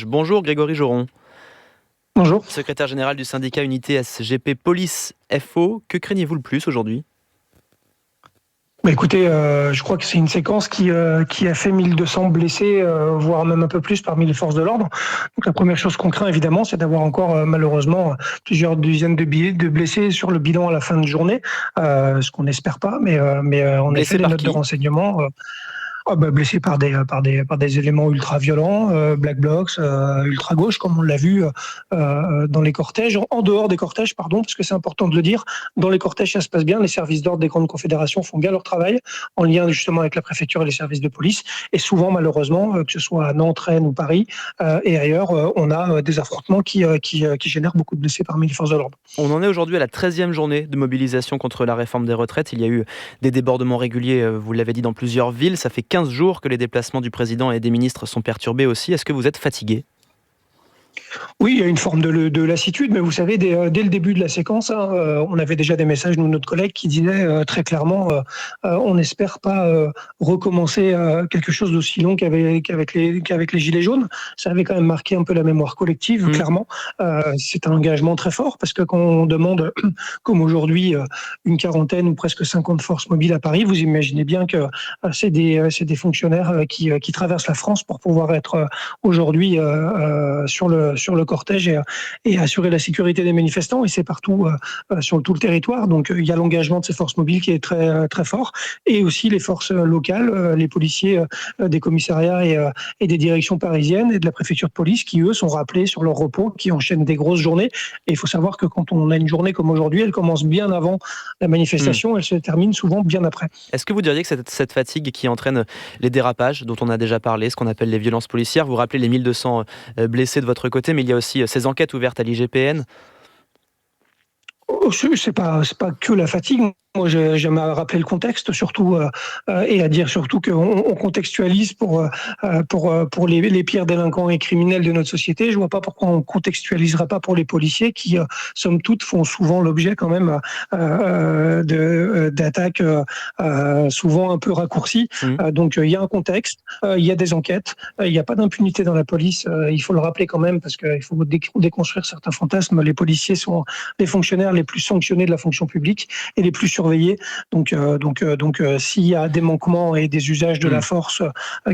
Bonjour Grégory Joron, Bonjour. secrétaire général du syndicat Unité SGP Police FO. Que craignez-vous le plus aujourd'hui ? Écoutez, je crois que c'est une séquence qui a fait 1200 blessés, voire même un peu plus parmi les forces de l'ordre. Donc la première chose qu'on craint évidemment, c'est d'avoir encore malheureusement plusieurs dizaines de blessés sur le bilan à la fin de journée, ce qu'on n'espère pas, mais en effet Blessé les par notes de qui ? renseignement. Blessé par des éléments ultra violents, black blocs, ultra gauche, comme on l'a vu dans les cortèges, en dehors des cortèges, pardon, parce que c'est important de le dire. Dans les cortèges, ça se passe bien. Les services d'ordre des grandes confédérations font bien leur travail, en lien justement avec la préfecture et les services de police. Et souvent, malheureusement, que ce soit à Nantes, Rennes ou Paris et ailleurs, on a des affrontements qui génèrent beaucoup de blessés parmi les forces de l'ordre. On en est aujourd'hui à la 13e journée de mobilisation contre la réforme des retraites. Il y a eu des débordements réguliers, vous l'avez dit, dans plusieurs villes. Ça fait 15 jours que les déplacements du président et des ministres sont perturbés aussi. Est-ce que vous êtes fatigué ? Oui, il y a une forme de lassitude, mais vous savez, dès le début de la séquence, on avait déjà des messages, nous, notre collègue, qui disait très clairement, on n'espère pas recommencer quelque chose d'aussi long qu'avec les Gilets jaunes. Ça avait quand même marqué un peu la mémoire collective, clairement. C'est un engagement très fort, parce que quand on demande, comme aujourd'hui, une quarantaine ou presque 50 forces mobiles à Paris, vous imaginez bien que c'est des fonctionnaires qui traversent la France pour pouvoir être aujourd'hui sur le cortège et assurer la sécurité des manifestants, et c'est partout sur tout le territoire. Donc il y a l'engagement de ces forces mobiles qui est très très fort, et aussi les forces locales, les policiers des commissariats et des directions parisiennes et de la préfecture de police qui eux sont rappelés sur leur repos, qui enchaînent des grosses journées. Et il faut savoir que quand on a une journée comme aujourd'hui, elle commence bien avant la manifestation, elle se termine souvent bien après. Est-ce que vous diriez que cette fatigue qui entraîne les dérapages dont on a déjà parlé, ce qu'on appelle les violences policières, vous rappelez les 1200 blessés de votre côté, mais il y a aussi ces enquêtes ouvertes à l'IGPN. C'est pas que la fatigue. Moi, j'aime à rappeler le contexte, surtout, et à dire surtout qu'on contextualise pour les pires délinquants et criminels de notre société. Je vois pas pourquoi on contextualiserait pas pour les policiers qui, somme toute, font souvent l'objet quand même d'attaques souvent un peu raccourcies. Donc, il y a un contexte, il y a des enquêtes, il n'y a pas d'impunité dans la police. Il faut le rappeler quand même, parce qu'il faut déconstruire certains fantasmes. Les policiers sont les fonctionnaires les plus sanctionnés de la fonction publique et les plus surveillés. Donc, s'il y a des manquements et des usages de la force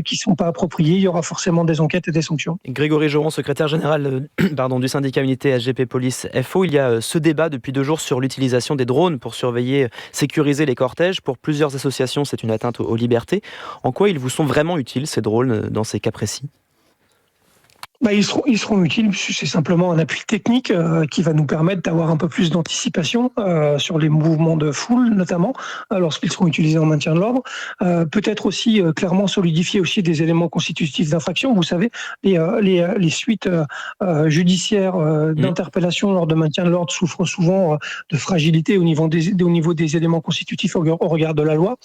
qui ne sont pas appropriés, il y aura forcément des enquêtes et des sanctions. Grégory Joron, secrétaire général du syndicat Unité SGP Police FO, il y a ce débat depuis 2 jours sur l'utilisation des drones pour surveiller, sécuriser les cortèges. Pour plusieurs associations, c'est une atteinte aux libertés. En quoi ils vous sont vraiment utiles, ces drones, dans ces cas précis ? Ils seront utiles, c'est simplement un appui technique qui va nous permettre d'avoir un peu plus d'anticipation sur les mouvements de foule, notamment lorsqu'ils seront utilisés en maintien de l'ordre. Peut-être aussi clairement solidifier aussi des éléments constitutifs d'infraction. Vous savez, les suites judiciaires d'interpellation lors de maintien de l'ordre souffrent souvent de fragilité au niveau des éléments constitutifs au regard de la loi.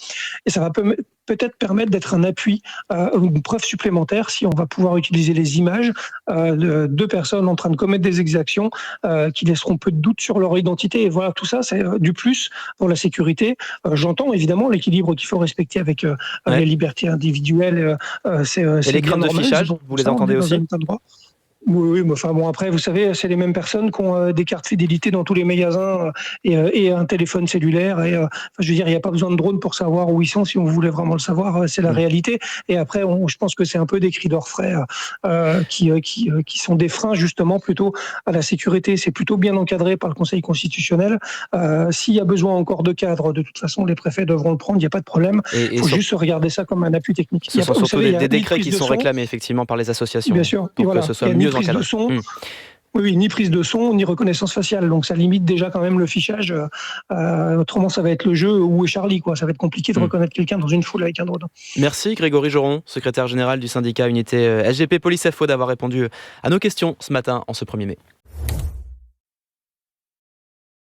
Et ça va peut-être permettre d'être un appui, une preuve supplémentaire si on va pouvoir utiliser les images de 2 personnes en train de commettre des exactions qui laisseront peu de doute sur leur identité. Et voilà, tout ça, c'est du plus pour la sécurité. J'entends évidemment l'équilibre qu'il faut respecter avec les libertés individuelles. C'est les bien craintes de normal. fichage, vous les entendez aussi ? Oui, mais enfin bon, après, vous savez, c'est les mêmes personnes qui ont des cartes fidélité dans tous les magasins et un téléphone cellulaire. Et je veux dire, il n'y a pas besoin de drone pour savoir où ils sont. Si on voulait vraiment le savoir, c'est la réalité. Et après, je pense que c'est un peu des cris d'orfraie qui sont des freins justement plutôt à la sécurité. C'est plutôt bien encadré par le Conseil constitutionnel. S'il y a besoin encore de cadres, de toute façon, les préfets devront le prendre. Il n'y a pas de problème. Il faut juste regarder ça comme un appui technique. Ce sont surtout des décrets qui sont réclamés effectivement par les associations. Bien sûr. Pour que ce soit mieux encadré. Oui, ni prise de son, ni reconnaissance faciale. Donc ça limite déjà quand même le fichage. Autrement, ça va être le jeu où est Charlie, quoi. Ça va être compliqué de reconnaître quelqu'un dans une foule avec un drone. Merci Grégory Joron, secrétaire général du syndicat Unité SGP Police FO, d'avoir répondu à nos questions ce matin en ce 1er mai.